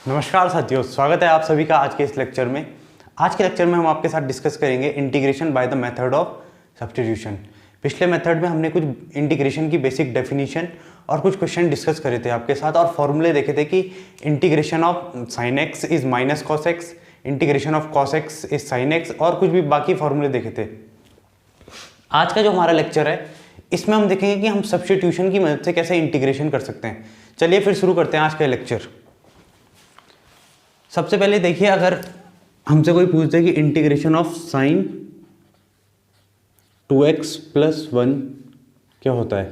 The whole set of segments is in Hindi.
नमस्कार साथियों, स्वागत है आप सभी का आज के इस लेक्चर में। आज के लेक्चर में हम आपके साथ डिस्कस करेंगे integration by the method of substitution. पिछले मेथड में हमने कुछ इंटीग्रेशन की बेसिक डेफिनेशन और कुछ क्वेश्चन डिस्कस करे थे आपके साथ और फॉर्मूले देखे थे कि integration of sine x is minus cos x, integration of cos x is sine x और कुछ भी बाकी फॉर्मूले देखे थे। आज का जो हमारा लेक्चर है इसमें हम देखेंगे कि हम सब्स्टिट्यूशन की मदद से कैसे इंटीग्रेशन कर सकते हैं। चलिए फिर शुरू करते हैं आज का लेक्चर। सबसे पहले देखिए, अगर हमसे कोई पूछता है कि integration of sign 2x plus 1 क्या होता है,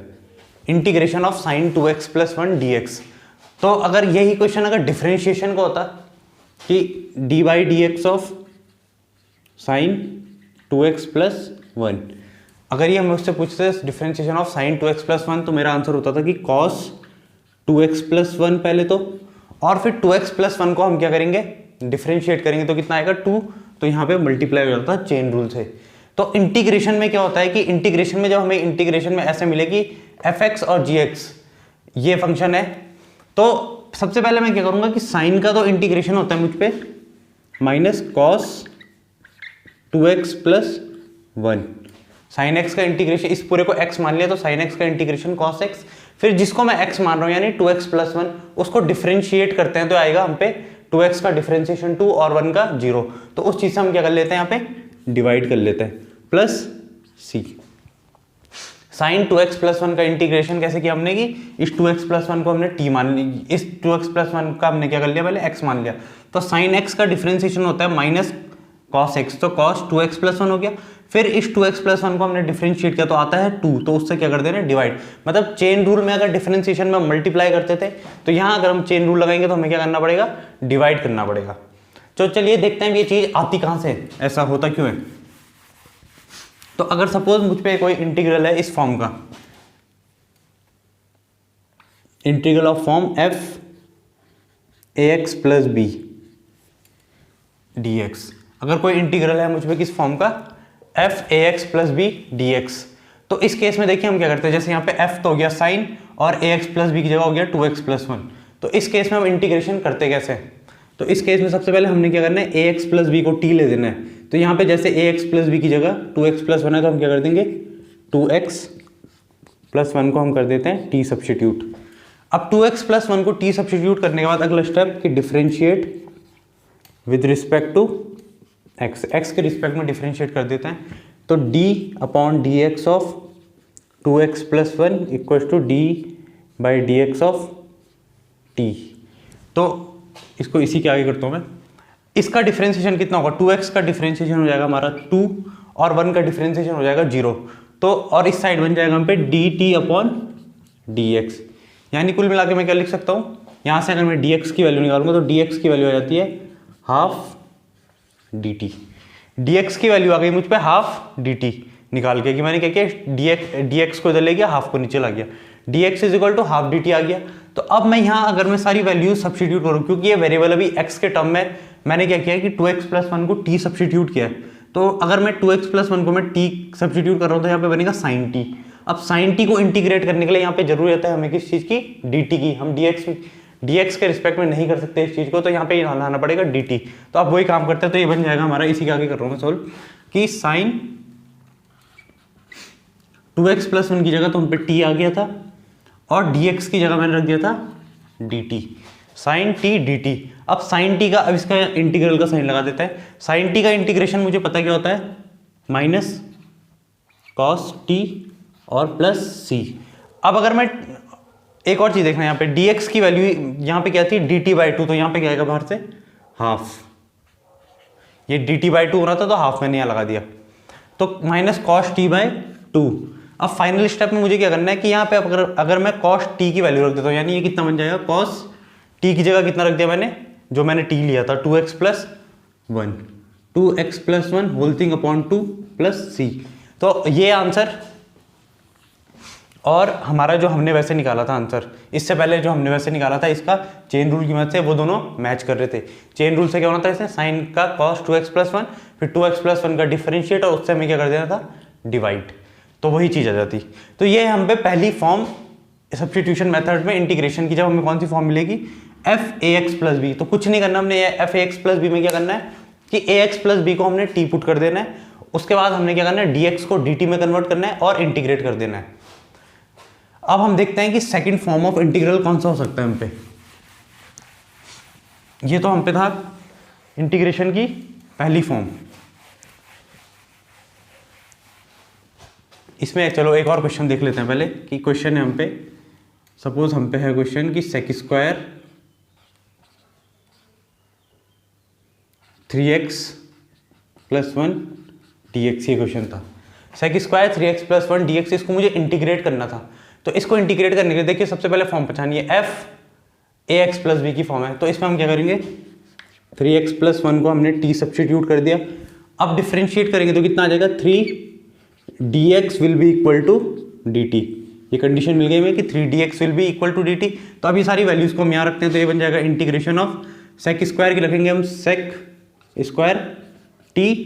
integration of sign 2x plus 1 dx, तो अगर यही क्वेश्चन अगर डिफरेंशिएशन का होता कि D by d x of sine 2x plus 1, अगर ये हम उससे पूछते differentiation of sine 2x plus 1 तो मेरा आंसर होता था कि cos 2x प्लस 1 पहले तो, और फिर 2x प्लस 1 को हम क्या करेंगे, डिफरेंशिएट करेंगे तो कितना आएगा 2, तो यहाँ पे मल्टीप्लाई हो जाता है चेन रूल से। तो इंटीग्रेशन में क्या होता है कि इंटीग्रेशन में जब हमें इंटीग्रेशन में ऐसे मिले कि fx और gx ये फंक्शन है, तो सबसे पहले मैं क्या करूँगा कि साइन का तो इंटीग्रेशन होता है मुझ पे minus cos 2x plus 1, sine x का इंटीग्रेशन, इस पूरे को x मान लिया तो साइन एक्स का इंटीग्रेशन cos x, फिर जिसको मैं x मान रहा हूँ यानी 2x प्लस 1 उसको डिफरेंशिएट करते हैं तो आएगा हम पे 2x का डिफरेंशिएशन 2 और 1 का 0, तो उस चीज से हम क्या कर लेते हैं यहाँ पे डिवाइड कर लेते हैं plus c। Sign 2x plus 1 का इंटीग्रेशन कैसे किया हमने कि इस 2x प्लस 1 को हमने t मान ली, इस 2x प्लस 1 का हमने क्या कर लिया पहले x मान लिया, तो साइन x का डिफरेंशिएशन होता है माइनस cos x, तो cos 2x प्लस 1 हो गया, फिर इस 2x प्लस 1 को हमने डिफरेंशिएट किया तो आता है 2, तो उससे क्या कर दे रहे हैं डिवाइड। मतलब चेन रूल में अगर डिफरेंशिएशन में मल्टीप्लाई करते थे तो यहाँ अगर हम चेन रूल लगाएंगे तो हमें क्या करना पड़ेगा, डिवाइड करना पड़ेगा। तो चलिए देखते हैं ये चीज आती कहाँ से, ऐसा होता क्यों है। तो अगर सपोज मुझ पे कोई इंटीग्रल है इस फॉर्म का, integral of form f ax plus b dx, अगर कोई इंटीग्रल है मुझ पे किस फॉर्म का f ax plus b dx, तो इस केस में देखिए हम क्या करते हैं, जैसे यहाँ पे f तो हो गया साइन और ax प्लस b की जगह हो गया 2x प्लस 1, तो इस केस में हम इंटीग्रेशन करते कैसे, तो इस केस में सबसे पहले हमने क्या करना है ax प्लस b को t ले देना है, तो यहाँ पे जैसे ax प्लस b की जगह 2x प्लस 1 है तो हम क्या कर देंगे 2x प्लस 1 को हम कर देते हैं t सब्स्टिट्यूट। अब 2x प्लस 1 को t सब्स्टिट्यूट करने के बाद अगला स्टेप कि differentiate with respect to x के रिस्पेक्ट में डिफरेंशिएट कर देते हैं, तो d upon d x of 2x plus 1 equal to d by d x of t। तो इसको इसी के आगे करता हूँ मैं, इसका डिफरेंशिएशन कितना होगा, 2x का डिफरेंशिएशन हो जाएगा हमारा 2 और 1 का डिफरेंशिएशन हो जाएगा 0, तो और इस साइड बन जाएगा हम पे dt अपॉन dx, यानी कुल मिला के मैं क्या लिख सकता हूँ, यहाँ से अगर मैं dx की वैल्यू निकालूंगा तो dx की वैल्यू आ जाती है हाफ dt, dx की वैल्यू आ गई मुझ पे हाफ dt निकाल के, कि मैंने क्या किया dx को इधर ले गया, हाफ को नीचे ला गया, dx is equal to half dt आ गया। तो अब मैं यहाँ अगर मैं सारी वैल्यू सब्स्टिट्यूट करूँ, क्योंकि ये वेरिएबल अभी x के टर्म में, मैंने क्या किया कि 2x प्लस 1 को t सब्स्टिट्यूट किया है, तो अगर मैं 2x प्लस 1 को मैं t सब्स्टिट्यूट कर रहा हूँ तो यहाँ पे बनेगा sin t। अब sin t को इंटीग्रेट करने के लिए यहाँ पे जरूरत है हमें किस चीज़ की, dt की, हम dx के रिस्पेक्ट में नहीं कर सकते इस चीज़ को, तो यहाँ पे लाना पड़ेगा dt। तो अब वही काम करते हैं, तो ये बन जाएगा हमारा, इसी के आगे कर रहा हूँ मैं सोल्व, कि साइन 2x प्लस 1 की जगह तो हम पे t आ गया था और dx की जगह मैंने रख दिया था dt, साइन t dt। अब साइन t का, अब इसका इंटीग्रल का साइन लगा देता है, साइन t का इंटीग्रेशन मुझे पता क्या होता है माइनस कॉस t और प्लस c। अब अगर मैं एक और चीज देखना, यहाँ पे dx की वैल्यू यहाँ पे क्या थी dt बाई 2, तो यहाँ पे क्या आएगा बाहर से हाफ, ये dt बाई 2 हो रहा था तो हाफ मैंने यहाँ लगा दिया, तो माइनस कॉस t बाई 2। अब फाइनल स्टेप में मुझे क्या करना है कि यहाँ पे अगर मैं कॉस t की वैल्यू रख देता हूँ, यानी ये कितना बन जाएगा, कॉस t की जगह कितना रख दिया मैंने, जो मैंने t लिया था 2x plus 1, 2x plus 1 whole thing upon 2 plus c। तो ये आंसर, और हमारा जो हमने वैसे निकाला था आंसर, इससे पहले जो हमने वैसे निकाला था इसका चेन रूल की मदद से, वो दोनों मैच कर रहे थे। चेन रूल से क्या होना था, इसमें साइन का कॉस 2x प्लस 1 फिर 2x प्लस 1 का डिफरेंशिएट और उससे हमें क्या कर देना था डिवाइड, तो वही चीज़ आ जाती। तो ये हम पे पहली फॉर्म सब्स्टिट्यूशन मेथड में इंटीग्रेशन की, जब हमें कौन सी फॉर्म मिलेगी, एफ ए एक्स प्लस बी, तो कुछ नहीं करना हमने, एफ ए एक्स प्लस बी में क्या करना है कि ए एक्स प्लस बी को हमने टी पुट कर देना है, उसके बाद हमने क्या करना है डी एक्स को डी टी में कन्वर्ट करना है और इंटीग्रेट कर देना है। अब हम देखते हैं कि सेकंड फॉर्म ऑफ इंटीग्रल कौन सा हो सकता है हम पे। ये तो हम पे था इंटीग्रेशन की पहली फॉर्म। इसमें चलो एक और क्वेश्चन देख लेते हैं पहले कि क्वेश्चन है हम पे, सपोज हम पे है क्वेश्चन कि सेक स्क्वायर 3x + 1 dx, ये क्वेश्चन था। सेक स्क्वायर 3x + 1 dx, इसको मुझे इंटीग्रेट करना था। तो इसको इंटीग्रेट करने के लिए देखिए सबसे पहले फॉर्म पहचानिए, एफ ए एक्स प्लस बी की फॉर्म है, तो इसमें हम क्या करेंगे 3x + 1 को हमने t सब्स्टिट्यूट कर दिया। अब डिफ्रेंशिएट करेंगे तो कितना आ जाएगा 3 dx will be equal to dt। ये कंडीशन मिल गई हमें कि 3 dx will be equal to dt। तो अब ये सारी वैल्यूज को हम यहाँ रखते हैं, तो ये बन जाएगा इंटीग्रेशन ऑफ सेक स्क्वायर की रखेंगे हम सेक स्क्वायर t,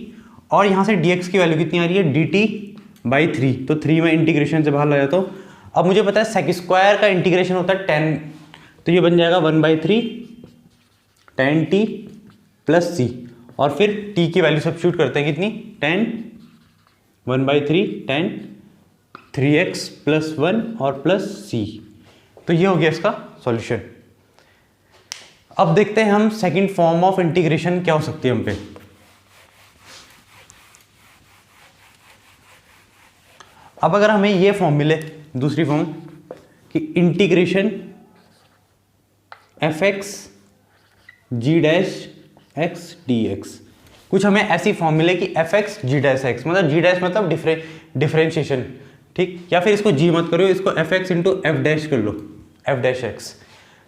और यहाँ से dx की वैल्यू कितनी आ रही है dt/3, तो 3 में इंटीग्रेशन से बाहर ला जाता हूँ। अब मुझे पता है सेक स्क्वायर का इंटीग्रेशन होता है 10, तो ये बन जाएगा 1/3 tan t + c, और फिर t की वैल्यू सब्स्टिट्यूट करते हैं कितनी 10 1/3 tan 3x + 1 और प्लस c। तो ये हो गया इसका सॉल्यूशन। अब देखते हैं हम सेकंड फॉर्म ऑफ इंटीग्रेशन क्या हो सकती है हम पे। अब अगर हमें ये फॉर्म मिले, दूसरी फॉर्म कि integration fx g' x dx, कुछ हमें ऐसी फॉर्म मिले कि fx g' x, मतलब g' मतलब डिफरेंशिएशन, ठीक, या फिर इसको g मत करो, इसको fx × f' कर लो, f'(x).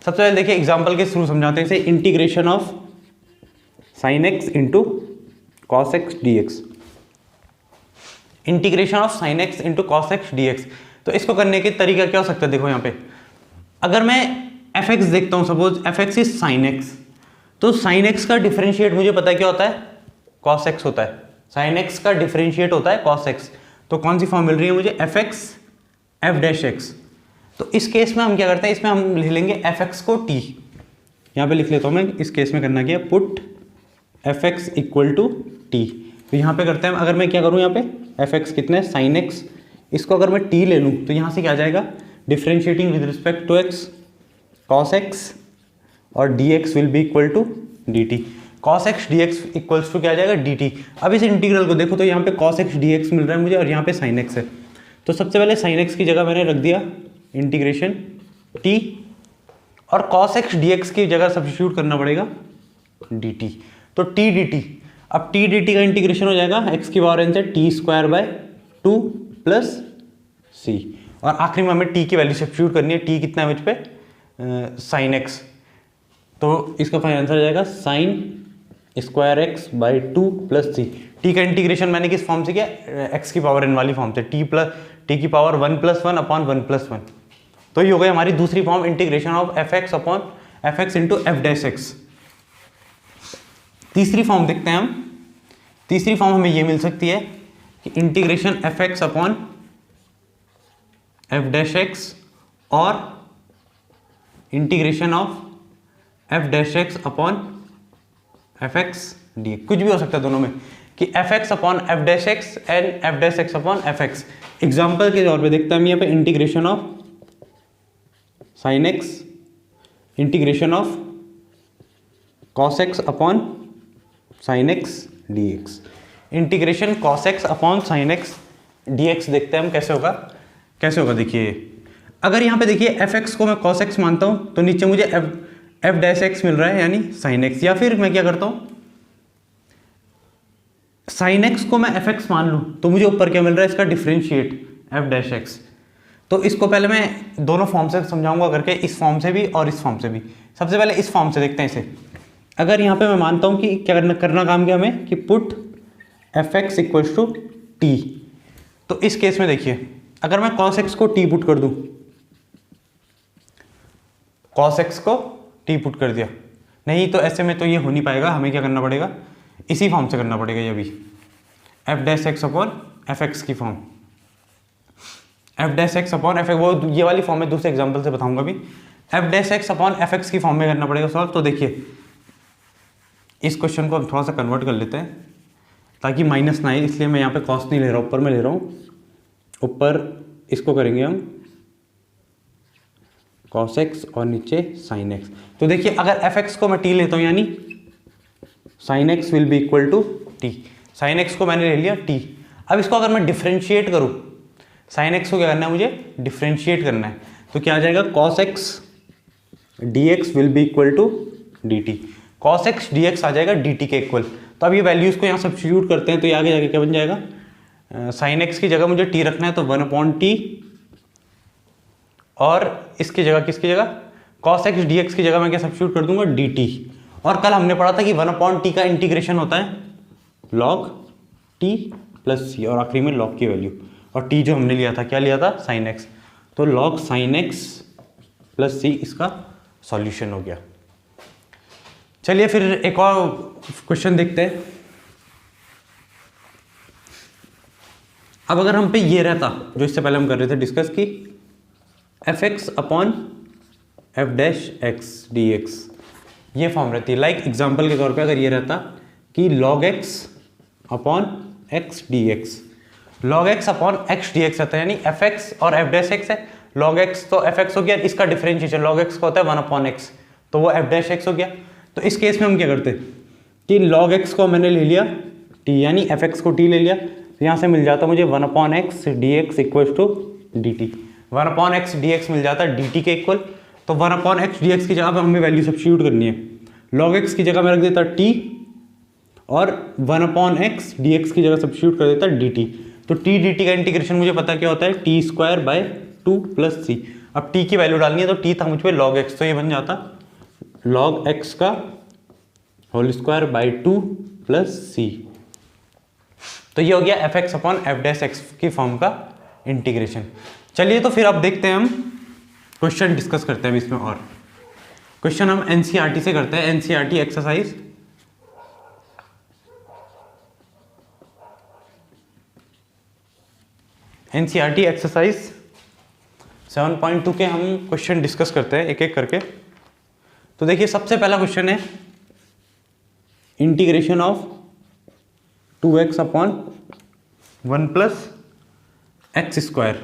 सबसे पहले देखिए एग्जांपल के थ्रू समझाते हैं, जैसे integration of sin x × cos x dx, integration of sin x × cos x dx। तो इसको करने के तरीका क्या हो सकता है, देखो यहाँ पे अगर मैं fx देखता हूँ, suppose fx is sin x, तो sin x का डिफरेंशिएट मुझे पता है क्या होता है cos x होता है, sin x का डिफरेंशिएट होता है cos x। तो कौन सी फॉर्म मिल रही है मुझे fx f'(x). तो इस केस में हम क्या करते हैं, इसमें हम लिख लेंगे fx को t, यहाँ पे लिख लेता हूँ मैं, इस केस में करना क्या, पुट fx = t। तो यहाँ पे करते हैं, अगर मैं क्या करूँ यहाँ पे fx कितना है sin x, इसको अगर मैं t ले लूँ तो यहाँ से क्या आ जाएगा differentiating with respect to x cos x, और dx will be equal to dt। cos x dx equals to क्या आ जाएगा dt। अब इस इंटीग्रल को देखो तो यहाँ पे cos x dx मिल रहा है मुझे, और यहाँ पे sin x है। तो सबसे पहले sin x की जगह मैंने रख दिया इंटीग्रेशन t, और cos x dx की जगह सब्स्टिट्यूट करना पड़ेगा dt। तो t dt, अब t dt का इंटीग्रेशन हो जाएगा x⁴n से t² + c, और आखिरी में हमें t की वैल्यू सब्स्टिट्यूट करनी है, t कितना है मुझ पे sin x, तो इसका फाइनल आंसर आ जाएगा sin² x/2 + c। t का इंटीग्रेशन मैंने किस फॉर्म से किया, x⁴n वाली फॉर्म से, t की पावर 1 + 1 अपॉन 1 + 1। तो ये हो गई हमारी दूसरी form integration of fx × f'(x). तीसरी फॉर्म देखते हैं हम, तीसरी फॉर्म हमें ये मिल सकती है कि इंटीग्रेशन fx अपॉन f'(x) और integration of f'(x upon fx dx, कुछ भी हो सकता है दोनों में, कि fx upon f'(x) and f'(x upon fx। Example के तौर पे देखते हैं हम यहाँ पे integration of sin x, integration of cos x upon sin x dx, integration cos x upon sin x dx देखते हैं हम कैसे होगा। देखिए अगर यहाँ पे देखिए fx को मैं cos x मानता हूँ, तो नीचे मुझे f'(x) मिल रहा है यानी sin x, या फिर मैं क्या करता हूँ sin x को मैं fx मान लूँ तो मुझे ऊपर क्या मिल रहा है, इसका डिफरेंशिएट f'(x). तो इसको पहले मैं दोनों फॉर्म से समझाऊंगा करके, इस फॉर्म से भी और इस फॉर्म से भी। सबसे पहले इस फॉर्म से देखते हैं इसे। अगर यहाँ पे मैं मानता हूँ कि क्या करना काम क्या हमें, कि पुट fx = t, तो इस केस में देखिए अगर मैं cos x को t पुट कर दूँ, cos x को t पुट कर दिया, नहीं तो ऐसे में तो ये हो नहीं पाएगा, हमें क्या करना पड़ेगा, इसी फॉर्म से करना पड़ेगा, ये भी f'(x अपॉन fx की फॉर्म, f'(x अपॉन f', वो ये वाली फॉर्म में दूसरे एग्जांपल से बताऊंगा भी। F dash x upon F x की फॉर्म में करना पड़ेगा सॉल्व। तो देखिए इस क्वेश्चन को हम थोड़ा सा कन्वर्ट कर लेते हैं ताकि माइनस ना आए, इसलिए मैं यहाँ पे कॉस नहीं ले रहा हूँ, ऊपर में ले रहा हूँ। ऊपर इसको करेंगे हम cos x और नीचे sin x। तो देखिए अगर एफ एक्स को मैं t लेता हूँ यानी sin x will be equal to t। sin x को मैंने ले लिया t। अब इसको अगर मैं डिफ्रेंशिएट करूँ, sin x को क्या करना है, मुझे डिफ्रेंशिएट करना है, तो क्या आ जाएगा cos x dx will be equal to dt। cos x dx आ जाएगा dt के इक्वल। तो अब ये वैल्यूज को यहाँ सब्स्टिट्यूट करते हैं तो ये आगे जाके क्या बन जाएगा, sin x की जगह मुझे t रखना है तो 1/t, और इसकी जगह किसकी जगह cos x dx की जगह मैं क्या सब्स्टिट्यूट कर दूंगा, dt। और कल हमने पढ़ा था कि 1/t का इंटीग्रेशन होता है log t प्लस c, और आखिरी में log की वैल्यू, और t जो हमने लिया था क्या लिया था, sin x। तो log sin x plus c इसका सॉल्यूशन हो गया। चलिए फिर एक और क्वेश्चन देखते हैं। अब अगर हम पे ये रहता जो इससे पहले हम कर रहे थे डिस्कस की, F x upon f dash x D x, ये फॉर्म रहती है। लाइक एग्जाम्पल के तौर पे अगर ये रहता कि log x upon x D x, log x upon x D x रहता है, यानी एफ एक्स और एफ डैश एक्स है। log x तो एफ एक्स हो गया, इसका डिफरेंशिएशन log x का होता है 1/x, तो वो एफ डैश एक्स हो गया। तो इस केस में हम क्या करते कि log x को मैंने ले लिया t, यानी एफ एक्स को t ले लिया, तो यहाँ से मिल जाता मुझे 1/x dx equal to dt। 1/x dx मिल जाता है dt के इक्वल। तो 1/x dx की जगह पर हमें वैल्यू सब्स्टिट्यूट करनी है। log x की जगह में रख देता t, और 1/x dx की जगह सब्स्टिट्यूट कर देता dt। तो t dt का इंटीग्रेशन मुझे पता क्या होता है, t²/2 प्लस c। अब t की वैल्यू डालनी है तो t था मुझ पे log x, तो ये बन जाता log x का whole square by 2 plus c। तो ये हो गया f x upon f dash x की फॉर्म का इंटीग्रेशन। चलिए तो फिर अब देखते हैं, हम क्वेश्चन डिस्कस करते हैं इसमें। और क्वेश्चन हम एनसीईआरटी से करते हैं, एनसीईआरटी एक्सरसाइज एनसीईआरटी एक्सरसाइज 7.2 के हम क्वेश्चन डिस्कस करते हैं एक एक करके। तो देखिए सबसे पहला क्वेश्चन है integration of 2x upon 1 plus x square.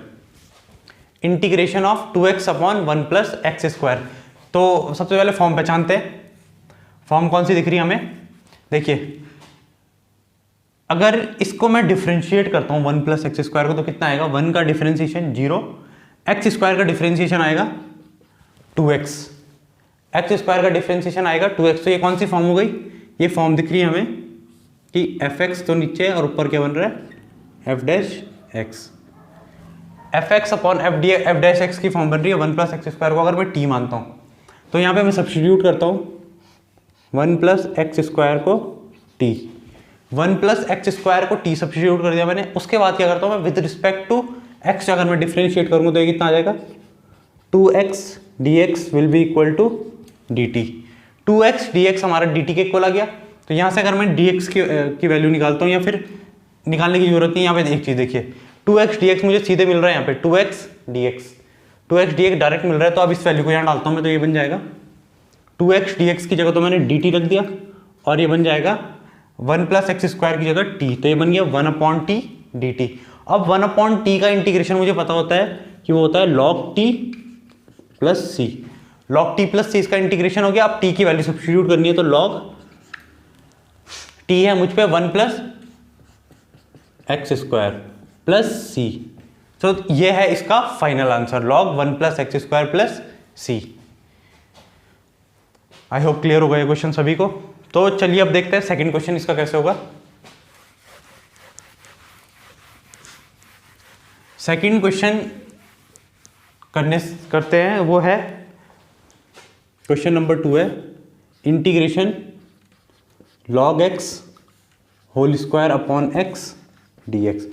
Integration of 2x upon 1 plus x square. तो सबसे पहले फॉर्म पहचानते हैं। फॉर्म कौन सी दिख रही है हमें, देखिए अगर इसको मैं डिफरेंशिएट करता हूँ 1 प्लस एक्स स्क्वायर को, तो कितना आएगा, 1 का डिफरेंशिएशन 0, एक्स स्क्वायर का डिफरेंशिएशन आएगा 2x, एक्स स्क्वायर का डिफरेंशिएशन आएगा 2x। तो ये कौन सी फॉर्म हो गई, ये फॉर्म दिख रही है हमें कि एफ एक्स तो नीचे है और ऊपर क्या बन रहा है, F dash x. F x upon f dash x की फॉर्म बन रही है 1 प्लस एक्स स्क्वायर को अगर मैं टी मानता हूँ, तो यहाँ पे मैं सब्स्टिट्यूट करता हूँ 1 प्लस एक्स स्क्वायर को टी, 1 प्लस एक्स स्क्वायर को टी सब्स्टिट्यूट कर दिया मैंने। उसके बाद क्या करता हूँ मैं, विद रिस्पेक्ट टू एक्स अगर मैं डिफरेंशिएट करूँगा तो ये कितना आ जाएगा, 2x dx will be equal to dt। 2x dx हमारा dt के इक्वल आ गया। तो यहाँ से अगर मैं dx की वैल्यू निकालता हूँ, या फिर निकालने की जरूरत नहीं, यहाँ पे एक चीज़ देखिए 2x dx मुझे सीधे मिल रहा है यहाँ पे 2x dx डायरेक्ट मिल रहा है। तो अब इस वैल्यू को यहाँ डालता हूँ मैं, तो ये बन जाएगा 2x dx की जगह तो मैंने dt रख दिया, और ये बन जाएगा 1 प्लस एक्स स्क्वायर की जगह t, तो ये बन गया 1/t dt। अब 1/t का इंटीग्रेशन मुझे पता होता है कि वो होता है log t plus c। log t plus c इसका इंटीग्रेशन हो गया। अब t की वैल्यू सब्स्टिट्यूट करनी है, तो log t है मुझ पे 1 plus x square plus c। तो ये है इसका final answer, log 1 plus x square plus c। I hope clear होगा ये क्वेश्चन सभी को। तो चलिए अब देखते हैं सेकंड क्वेश्चन इसका कैसे होगा। सेकंड क्वेश्चन करते हैं, वो है क्वेश्चन नंबर 2 है integration log x whole square upon x dx।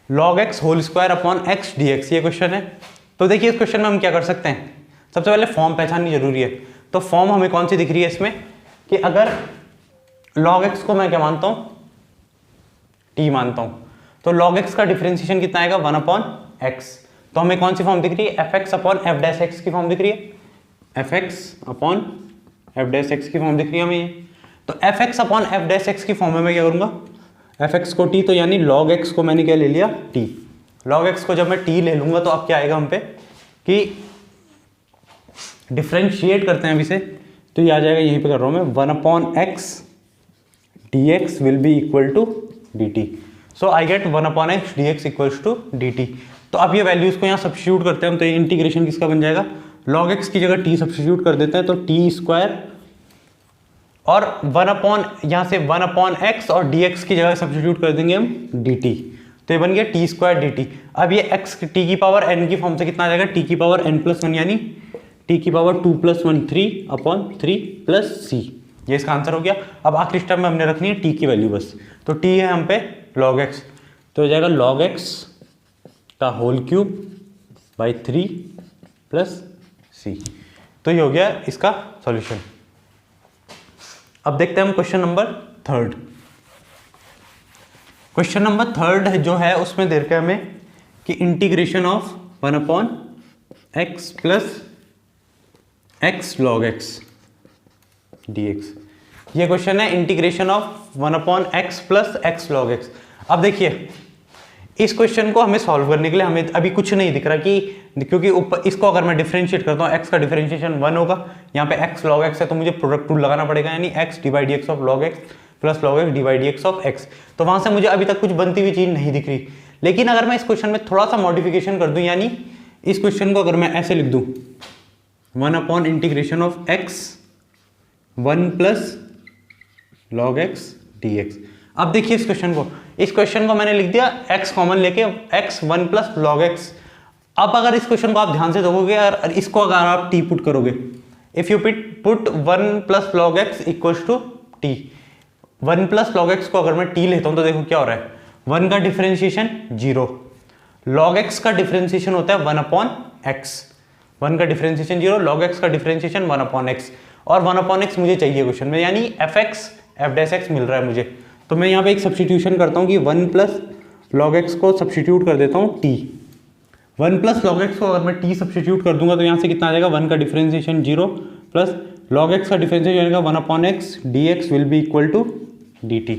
log x whole square upon x dx ये क्वेश्चन है। तो देखिए इस क्वेश्चन में हम क्या कर सकते हैं, सबसे पहले फॉर्म पहचाननी जरूरी है। तो फॉर्म हमें कौन सी दिख रही है इसमें कि अगर log x को मैं क्या मानता हूं, t मानता हूं, तो log x का डिफरेंशिएशन कितना आएगा 1/x। तो हमें कौन सी फॉर्म दिख रही है, F x upon f dash x की फॉर्म दिख रही है। F x upon f dash x की फॉर्म दिख रही है हमें ये। तो F x upon f dash x की फॉर्म में मैं क्या करूँगा, एफ एक्स को टी, तो यानी लॉग एक्स को मैंने क्या ले लिया, टी। लॉग एक्स को जब मैं टी ले लूँगा तो अब क्या आएगा हम पे कि डिफ्रेंशिएट करते हैं अब इसे, तो ये आ जाएगा, यहीं पे कर रहा हूँ मैं, 1/x dx will be equal to dt। So I get 1/x dx equals to dt। तो अब ये वैल्यूज को यहाँ सब्स्टिट्यूट करते हैं हम, तो ये इंटीग्रेशन किसका बन जाएगा, log x की जगह t सब्स्टिट्यूट कर देते हैं, तो t स्क्वायर और 1 यहाँ से 1/x और dx की जगह सब्स्टिट्यूट कर देंगे हम dt, तो ये बन गया t स्क्वायर dt। अब ये x t की पावर n की फॉर्म से कितना आ जाएगा, t की पावर n+1 यानी t की पावर 2+1 3/3+c, ये इसका आंसर हो गया। अब आखिरी स्टेप में हमने रखनी है t की वैल्यू बस, तो t है हम पे log x, तो हो जाएगा log x का होल क्यूब बाई 3+c। तो ये हो गया इसका सॉल्यूशन। अब देखते हैं हम क्वेश्चन नंबर 3। क्वेश्चन नंबर 3 जो है उसमें दे रखा है हमें कि integration of 1/x plus x log x dx। ये क्वेश्चन है integration of 1/x plus x log x। अब देखिए इस क्वेश्चन को हमें सॉल्व करने के लिए हमें अभी कुछ नहीं दिख रहा कि, क्योंकि ऊपर इसको अगर मैं डिफरेंशिएट करता हूँ x का डिफरेंशिएशन 1 होगा, यहाँ पे x log x है तो मुझे प्रोडक्ट रूल लगाना पड़ेगा, यानी x divide dx of log x plus log x divide dx of x। तो वहां से मुझे अभी तक कुछ बनती हुई चीज नहीं दिख रही। लेकिन अगर मैं इस क्वेश्चन में थोड़ा सा मॉडिफिकेशन कर दूं, यानी इस क्वेश्चन को अगर मैं ऐसे लिख दूं integration of x 1 plus log x dx। अब देखिए इस क्वेश्चन को मैंने लिख दिया x कॉमन लेके x 1 प्लस log x। अब अगर इस क्वेश्चन को आप ध्यान से देखोगे और इसको अगर आप t पुट करोगे, if you put 1 plus log x equals to t, 1 plus log x को अगर मैं t लेता हूं तो देखो क्या हो रहा है, 1 का डिफरेंशिएशन 0, log x का डिफरेंशिएशन होता है 1/x, 1 का डिफरेंशिएशन 0, log x का डिफरेंशिएशन 1/x, और 1/x मुझे चाहिए क्वेश्चन में, यानी fx f डैश x मिल रहा है मुझे। तो मैं यहाँ पे एक सब्स्टिट्यूशन करता हूँ कि 1 प्लस log x को सब्स्टिट्यूट कर देता हूँ t। 1 प्लस log x को अगर मैं t सब्स्टिट्यूट कर दूंगा तो यहाँ से कितना आ जाएगा, 1 का डिफरेंशिएशन 0 प्लस log x का डिफरेंशिएशन जाएगा 1/x dx will be equal to dt,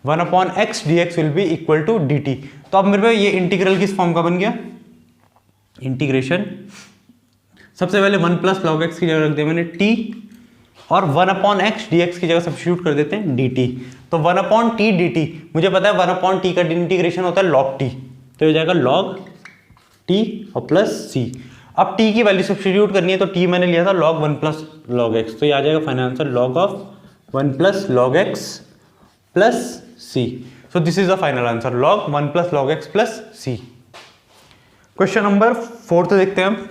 1/x dx will be equal to dt। तो अब मेरे पे ये इंटीग्रल किस फॉर्म का बन गया, इंटीग्रेशन सबसे पहले 1 प्लस log x की जगह रख दिया मैंने t, और 1/x dx की जगह सब्स्टिट्यूट कर देते हैं dt। तो 1/t dt, मुझे पता है 1/t का इंटीग्रेशन होता है log t, तो हो जाएगा log t और प्लस c। अब t की वैल्यू सब्स्टिट्यूट करनी है, तो t मैंने लिया था log 1 प्लस log x, तो ये आ जाएगा final answer log of 1 plus log x plus c। So this is the final answer log 1 plus log x plus c। Question number 4 देखते हैं हम।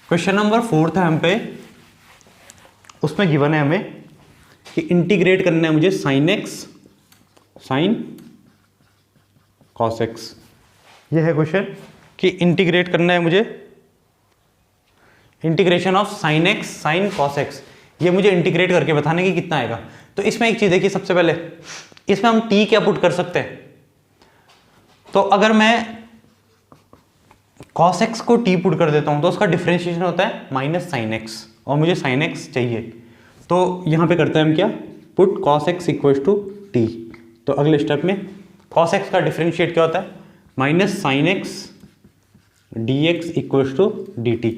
क्वेश्चन नंबर 4 है हम पे, उसमें गिवन है हमें कि इंटीग्रेट करना है मुझे sin x sin cos x। ये है क्वेश्चन कि इंटीग्रेट करना है मुझे, integration of sin x sin cos x, ये मुझे इंटीग्रेट करके बताने की कितना आएगा। तो इसमें एक चीज देखिए, सबसे पहले इसमें हम t क्या पुट कर सकते हैं, तो अगर मैं cos x को t पुट कर देता हूं तो उसका डिफरेंशिएशन होता है माइनस sin x, और मुझे sin x चाहिए, तो यहां पे करते हैं हम क्या, put cos x equal to t। तो अगले स्टेप में cos x का डिफरेंशिएट क्या होता है, minus sin x dx equal to dt।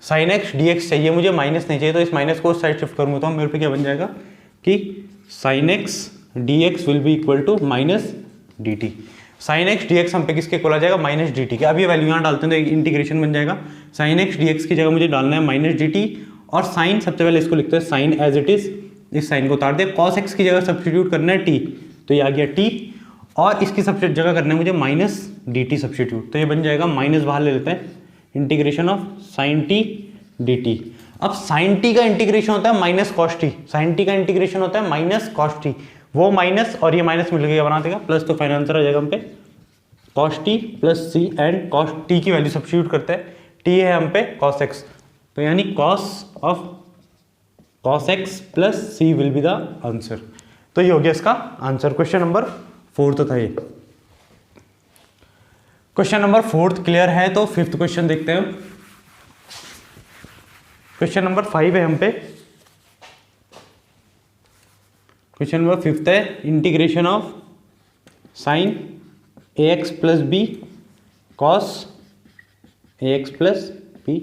sin x dx चाहिए मुझे, माइनस नहीं चाहिए, तो इस माइनस को उस साइड शिफ्ट करूंगा तो मेरे पे क्या बन जाएगा कि sin x dx will be equal to minus dt। sin x dx हम पे किसके इक्वल आ जाएगा, माइनस dt के। अब ये वैल्यू यहाँ डालते हैं तो इंटीग्रेशन बन जाएगा, sin x dx की जगह मुझे डालना है माइनस dt, और sin सबसे पहले इसको लिखते हैं sin एज इट इज, इस साइन को उतार दे, cos x की जगह सब्स्टिट्यूट करना है t, तो ये आ गया t, और इसकी सब्स्टिट्यूट जगह करना है मुझे माइनस dt सब्स्टिट्यूट, तो ये बन जाएगा, माइनस बाहर ले लेते हैं, integration of sin t dt। अब sin t का इंटीग्रेशन होता है minus cos t, sin t का इंटीग्रेशन होता है माइनस cos t, वो माइनस और ये माइनस मिल गया बना देगा प्लस, तो फाइनल आंसर आ जाएगा हम पे cos t plus c, and cos t की वैल्यू सब्स्टिट्यूट करते हैं, t है हम पे cos x, तो यानी cos of cos x plus c will be the answer. तो ये हो गया इसका आंसर। क्वेश्चन नंबर 4 था ये। क्वेश्चन नंबर 4 क्लियर है, तो 5th क्वेश्चन देखते हैं। क्वेश्चन नंबर 5 है हम पे, क्वेश्चन नंबर 5 है integration of sine a x plus b cos A x plus B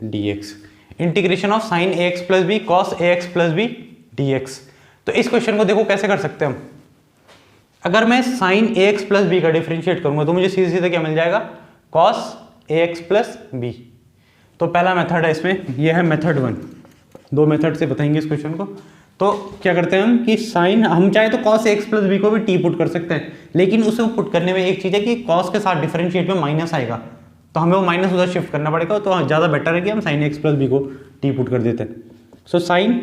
D x. Integration of sine a x plus b cos A x plus B D x. तो इस क्वेश्चन को देखो कैसे कर सकते हैं हम। अगर मैं sign a x plus B का डिफरेंशिएट करूंगा तो मुझे सीधे सीधे क्या मिल जाएगा, cos A x plus b. तो पहला मेथड है इसमें, यह है मेथड 1। दो मेथड से बताएंगे इस क्वेश्चन को। तो क्या करते हैं हम कि साइन, हम चाहे तो कॉस एक्स प्लस बी को भी टी पुट कर सकते हैं, लेकिन उसे पुट करने में एक चीज़ है कि कॉस के साथ डिफरेंशिएट में माइनस आएगा, तो हमें वो माइनस उधर शिफ्ट करना पड़ेगा। तो ज़्यादा बेटर है कि हम साइन एक्स प्लस बी को टी पुट कर देते हैं। So sine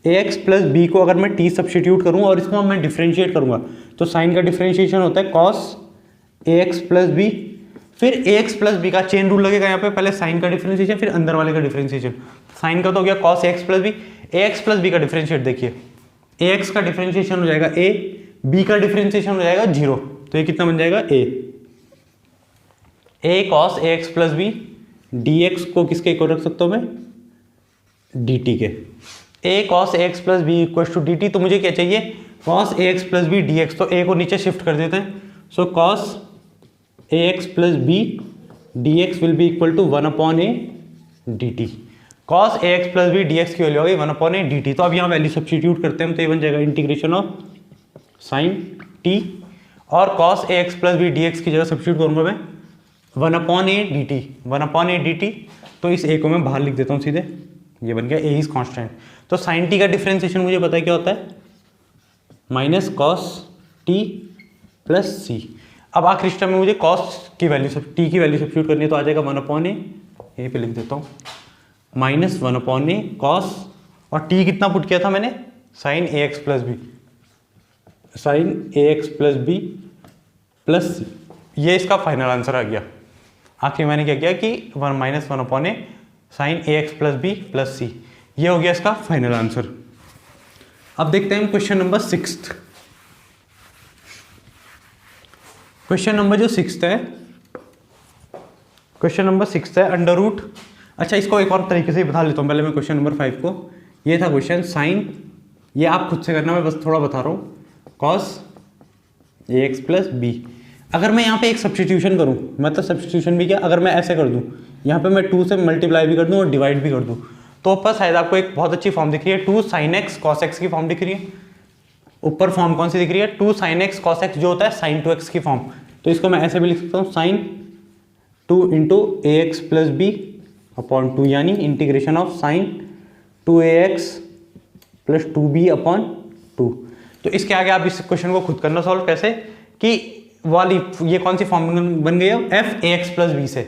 a x plus b को अगर मैं टी सब्सटीट्यूट करूँ और इसको मैं डिफरेंशिएट करूँगा तो साइन का डिफरेंशिएशन होता है cos A x plus B, फिर ए एक्स प्लस बी का चेन रूल लगेगा यहाँ पे, पहले साइन का डिफरेंशिएशन फिर अंदर वाले का डिफरेंशिएशन। साइन का तो हो गया cos A x plus B, A x plus B का डिफरेंशिएट देखिए, ए एक्स का डिफरेंशिएशन हो जाएगा ए, बी का डिफरेंशिएशन हो जाएगा 0, तो ये कितना बन जाएगा A cos A x plus B D X को किसके इक्वल रख सकता हूँ मैं, डी टी के। A cos A x plus B equal to D T, तो मुझे क्या चाहिए, कॉस ए x plus B D x, तो ए को नीचे शिफ्ट कर देते हैं। So cos A x plus B D X will be equal to 1/a D T. Cos A x plus B D X की वैल्यू होगी 1/a डी टी। तो अब यहाँ वैल्यू सब्सटीट्यूट करते हैं हम, तो ये बन जाएगा इंटीग्रेशन ऑफ साइन टी, और कॉस ए x plus B D X की जगह सब्सटीट्यूट करूँगा मैं 1/a D T, 1/a D T. तो इस ए को मैं बाहर लिख देता हूँ सीधे, ये बन गया ए इज कॉन्स्टेंट। तो साइन टी का डिफरेंशिएशन मुझे पता है क्या होता है, माइनस कॉस टी प्लस सी। अब आखिरी स्टेप में मुझे कॉस की वैल्यू टी की वैल्यू सब्स्टिट्यूट करनी है, तो आ जाएगा 1/a, यहीं पे लिख देता हूँ, माइनस 1/a कॉस, और टी कितना पुट किया था मैंने, sign a x plus B, sign a x plus B plus सी। ये इसका फाइनल आंसर आ गया। आखिर मैंने क्या किया कि minus 1/a sign a x plus B plus सी, ये हो गया इसका फाइनल आंसर। अब देखते हैं क्वेश्चन नंबर 6। क्वेश्चन नंबर जो 6 है, क्वेश्चन नंबर 6 है अंडर रूट। अच्छा, इसको एक और तरीके से ही बता लेता हूँ पहले मैं क्वेश्चन नंबर 5 को। ये था क्वेश्चन साइन, ये आप खुद से करना, मैं बस थोड़ा बता रहा हूँ, cos A x plus B. अगर मैं यहाँ पे एक सब्स्टिट्यूशन करूँ, मतलब सब्स्टिट्यूशन भी क्या, अगर मैं ऐसे कर दूँ, यहाँ पे मैं 2 से मल्टीप्लाई भी कर दूँ और डिवाइड भी कर दूँ, तो ऊपर शायद आपको एक बहुत अच्छी फॉर्म दिख रही है, 2 sin x cos x की फॉर्म दिख रही है। ऊपर फॉर्म कौन सी दिख रही है, 2 sin x cos x, जो होता है sin 2x की फॉर्म। तो इसको मैं ऐसे भी लिख सकता हूँ, sin 2 इंटू ए एक्स प्लस बी अपॉन 2, यानी integration of sin 2ax plus 2b upon 2। तो इसके आगे आप इस क्वेश्चन को खुद करना सॉल्व, कैसे कि वाली ये कौन सी फॉर्म बन गई है, एफ ए एक्स प्लस बी से,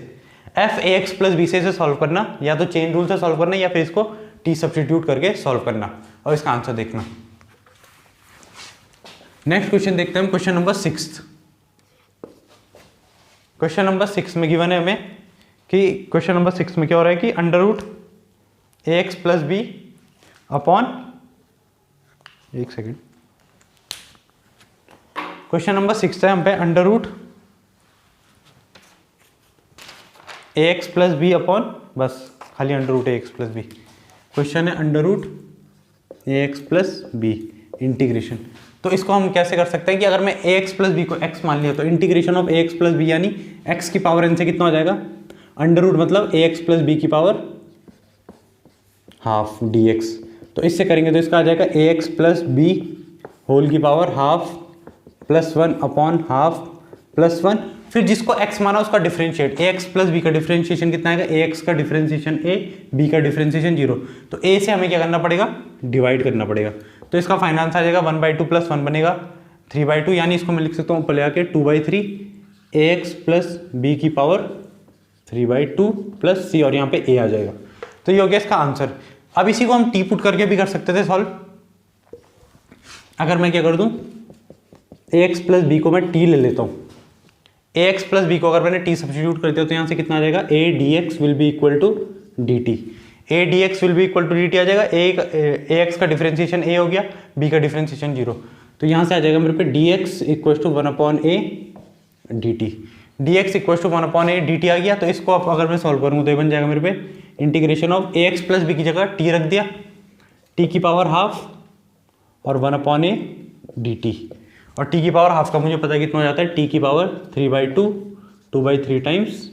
एफ ए एक्स प्लस बी से सॉल्व करना, या तो चेन रूल से सॉल्व करना या फिर इसको टी सब्स्टिट्यूट करके सॉल्व करना और इसका आंसर देखना। नेक्स्ट क्वेश्चन देखते हैं, क्वेश्चन नंबर 6। क्वेश्चन नंबर 6 में गिवन है हमें कि क्वेश्चन नंबर 6 में क्या हो रहा है कि अंडर रूट ए एक्स प्लस बी अपॉन, एक सेकेंड, क्वेश्चन नंबर 6 है हम पे अंडर रूट ए एक्स प्लस बी अपॉन, बस खाली अंडर रूट ए एक्स प्लस बी। क्वेश्चन है अंडर रूट ए एक्स प्लस बी इंटीग्रेशन। तो इसको हम कैसे कर सकते हैं कि अगर मैं ए एक्स प्लस बी को x मान लिया तो integration of a x plus b, यानी x की पावर n से कितना हो जाएगा, अंडर रूट मतलब ए एक्स प्लस बी की पावर हाफ डी एक्स। तो इससे करेंगे तो इसका आ जाएगा ए एक्स प्लस बी होल की power half plus 1 upon half plus 1, फिर जिसको x माना उसका differentiate, a x plus B का डिफरेंशिएशन कितना आएगा, ए एक्स का डिफरेंशिएशन a, b का डिफरेंशिएशन 0। तो a से हमें क्या करना पड़ेगा, डिवाइड करना पड़ेगा। तो इसका फाइनल आंसर आ जाएगा 1/2 प्लस 1 बनेगा 3/2, यानी इसको मैं लिख सकता हूँ ऊपर ले आके 2/3 ए एक्स प्लस बी की पावर 3/2 प्लस सी, और यहाँ पे a आ जाएगा। तो ये हो गया इसका आंसर। अब इसी को हम टी पुट करके भी कर सकते थे सॉल्व। अगर मैं क्या कर दूँ, ए एक्स प्लस बी को मैं टी ले लेता हूँ, ए एक्स प्लस बी को अगर मैंने टी सब्स्टिट्यूट कर दिया तो यहाँ से कितना आ जाएगा, A D X will be equal to D T, A D X will be equal to D T आ जाएगा। ए एक्स का डिफरेंशिएशन ए हो गया, बी का डिफरेंशिएशन 0, तो यहाँ से आ जाएगा मेरे पे D X equal to 1/a D T, D X equal to 1/a D T आ गया। तो इसको अगर मैं सॉल्व करूँगा तो ये बन जाएगा मेरे पे integration of a x plus B की जगह टी रख दिया, टी की पावर हाफ और 1/a dt, और टी की पावर हाफ का मुझे पता है कितना हो जाता है, टी की पावर 3/2 2/3 टाइम्स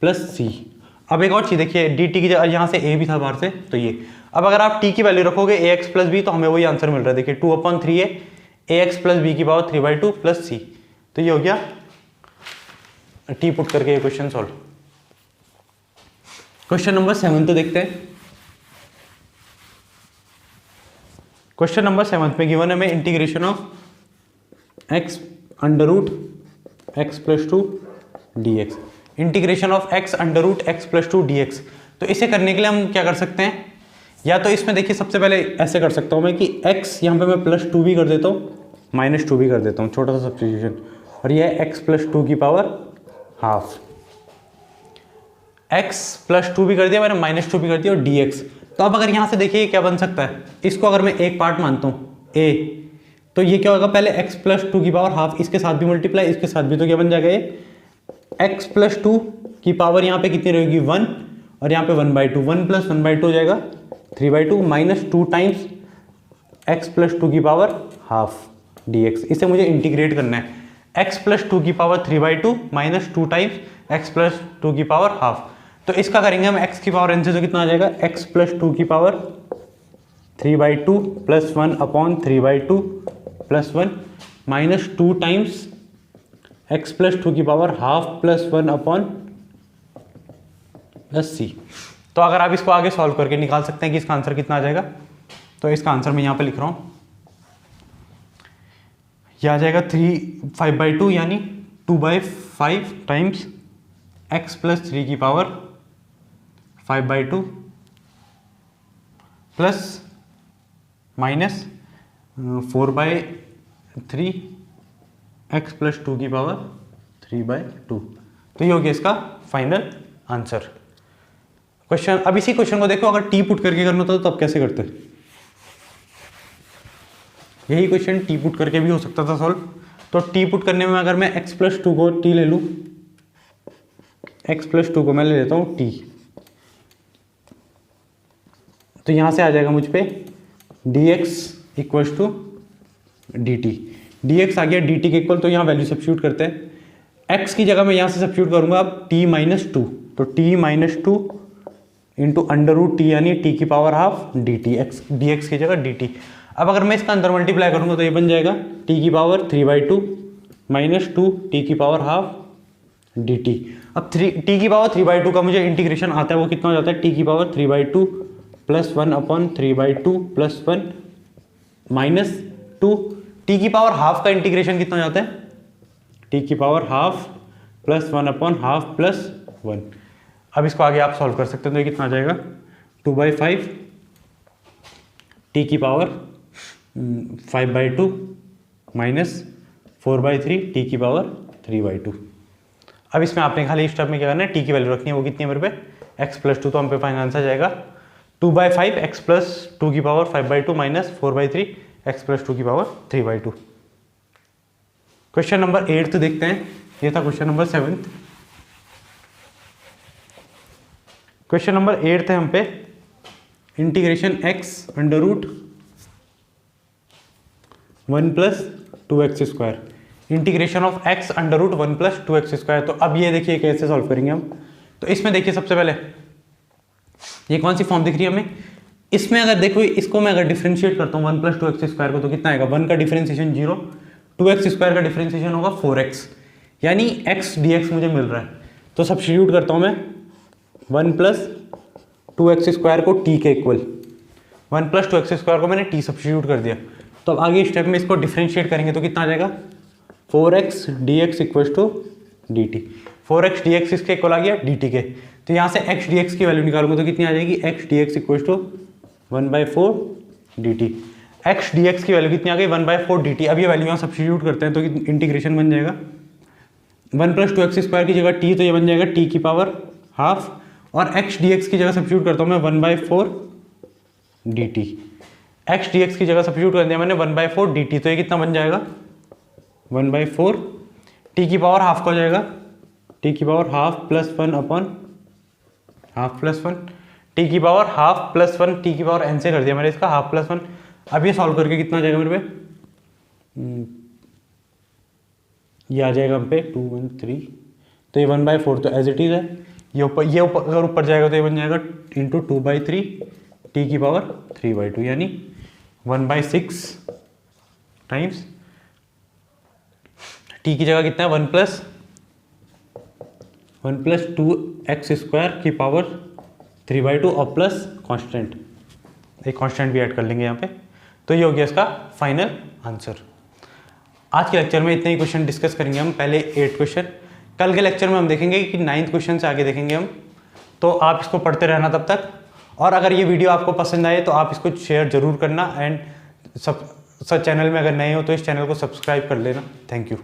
प्लस सी। अब एक और चीज़ देखिए, डी टी की जगह यहाँ से ए भी था बाहर से, तो ये अब अगर आप टी की वैल्यू रखोगे ए एक्स प्लस बी तो हमें वही आंसर मिल रहा है। देखिए 2/3 ए एक्स प्लस बी की पावर 3/2 प्लस सी, तो ये हो गया टी पुट करके ये क्वेश्चन सॉल्व। क्वेश्चन नंबर 7 तो देखते हैं। क्वेश्चन नंबर 7 में गिवन है हमें integration of x under root x plus 2 d x, integration of x under root x plus 2 d x. तो इसे करने के लिए हम क्या कर सकते हैं, या तो इसमें देखिए सबसे पहले ऐसे कर सकता हूँ मैं कि x यहाँ पे मैं +2 भी कर देता हूँ, -2 भी कर देता हूँ, छोटा सा सब्स्टिट्यूशन, और ये है x +2 की पावर हाफ, x +2 भी कर दिया मैंने, -2 भी कर दिया, और dx। तो अब अगर यहाँ से देखिए क्या बन सकता है, इसको अगर मैं एक पार्ट मानता हूँ a, तो ये क्या होगा, पहले x +2 की पावर हाफ, इसके साथ भी मल्टीप्लाई, इसके साथ भी, तो क्या बन जाएगा ये x +2 की पावर यहाँ पे कितनी रहेगी 1, और यहाँ पे 1/2, 1 + 1/2 हो जाएगा 3/2 -2 टाइम्स x +2 की पावर हाफ dx। इसे मुझे इंटीग्रेट करना है, x +2 की पावर 3/2 -2 टाइम्स x +2 की पावर हाफ। तो इसका करेंगे हम x की पावर n से, तो कितना आ जाएगा, x +2 की पावर 3/2 + 1/3/2 + 1 -2 टाइम्स x +2 की पावर हाफ + 1 + c। तो अगर आप इसको आगे सॉल्व करके निकाल सकते हैं कि इसका आंसर कितना आ जाएगा, तो इसका आंसर मैं यहाँ पे लिख रहा हूँ, यह आ जाएगा 5/2 यानी 2/5 टाइम्स x + 3 की पावर 5/2 प्लस -4/3 x + 2 की पावर 3/2। तो ये हो गया इसका फाइनल आंसर। क्वेश्चन, अब इसी क्वेश्चन को देखो, अगर टी पुट करके करना होता तो तब कैसे करते, यही क्वेश्चन टी पुट करके भी हो सकता था सॉल्व। तो टी पुट करने में अगर मैं x + 2 को टी ले लूँ, x + 2 को मैं ले लेता हूँ टी, तो यहाँ से आ जाएगा मुझ पे dx = dt, dx आ गया dt के इक्वल, तो यहाँ वैल्यू सब्स्टिट्यूट करते हैं, x की जगह मैं यहाँ से सब्स्टिट्यूट करूँगा अब t - 2, तो t - 2 इंटू √t यानी t की पावर हाफ dt, dx की जगह dt। अब अगर मैं इसका अंदर मल्टीप्लाई करूँगा तो ये बन जाएगा t की पावर 3/2 -2 t की पावर हाफ dt। अब t की पावर 3/2 का मुझे इंटीग्रेशन आता है, वो कितना हो जाता है, t की पावर 3/2 + 1/3/2 + 1 -2, t की पावर हाफ का इंटीग्रेशन कितना हो जाता है, t की पावर हाफ + 1/2 + 1। अब इसको आगे आप सॉल्व कर सकते हैं, तो ये कितना आ जाएगा 2/5 t की पावर 5/2 -4/3 t की पावर 3/2। अब इसमें आपने खाली स्टेप में क्या करना है, t की वैल्यू रखनी है, वो कितनी है मेरे पे x + 2, तो हम पे फाइनल आंसर जाएगा 2/5 x + 2 की पावर 5/2 -4/3 x + 2 की पावर 3/2। क्वेश्चन नंबर 8 तो देखते हैं, ये था क्वेश्चन नंबर 7। क्वेश्चन नंबर 8 थे हम पे integration x under root 1 + 2x², integration of x under root 1 + 2x²। तो अब ये देखिए कैसे सॉल्व करेंगे हम, तो इसमें देखिए सबसे पहले ये कौन सी फॉर्म दिख रही है हमें, इसमें अगर देखो इसको मैं अगर डिफरेंशिएट करता हूँ 1 + 2x² को, तो कितना आएगा, 1 का डिफरेंशिएशन 0, 2x² का डिफरेंशिएशन होगा 4x, यानी x dx मुझे मिल रहा है। तो सब्स्टिट्यूट करता हूँ मैं 1 + 2x² को t के इक्वल, 1 + 2x² को मैंने t सब्स्टिट्यूट कर दिया। तो अब आगे स्टेप में इसको डिफरेंशिएट करेंगे तो कितना आ जाएगा, 4x dx = dt, 4x dx इसके इक्वल आ गया dt के। तो यहाँ से x dx की वैल्यू निकालूंगा तो कितनी आ जाएगी, x dx = 1/4 dt, x dx की वैल्यू कितनी आ गई, 1/4 dt। अब ये वैल्यू यहाँ सब्स्टिट्यूट करते हैं तो इंटीग्रेशन बन जाएगा 1 + 2x² की जगह t, तो ये बन जाएगा t की पावर हाफ, और x dx की जगह सब्स्टिट्यूट करता हूँ मैं 1/4 dt, x dx की जगह सब्स्टिट्यूट कर दिया मैंने 1/4 dt, तो ये कितना बन जाएगा 1/4, t की पावर हाफ का हो जाएगा t की power half + 1/, half plus one T की power half plus one T की पावर एन से कर दिया मैंने इसका हाफ प्लस वन। अब ये सॉल्व करके कितना आ जाएगा मेरे पे, ये आ जाएगा हम पे 2 1 3, तो ये 1/4 तो एज इट इज़ है। ये ऊपर अगर ऊपर जाएगा तो ये बन जाएगा इंटू 2/3 टी की पावर 3/2 यानी 1/6 टाइम्स टी की जगह कितना है 1 प्लस 2x² की पावर 3/2 और प्लस कांस्टेंट, एक कांस्टेंट भी ऐड कर लेंगे यहाँ पे। तो ये हो गया इसका फाइनल आंसर। आज के लेक्चर में इतने ही क्वेश्चन डिस्कस करेंगे हम, पहले 8 क्वेश्चन। कल के लेक्चर में हम देखेंगे कि 9th क्वेश्चन से आगे देखेंगे हम। तो आप इसको पढ़ते रहना तब तक, और अगर ये वीडियो आपको पसंद आए तो आप इसको शेयर जरूर करना, एंड सब चैनल में अगर नए हो तो इस चैनल को सब्सक्राइब कर लेना। Thank you.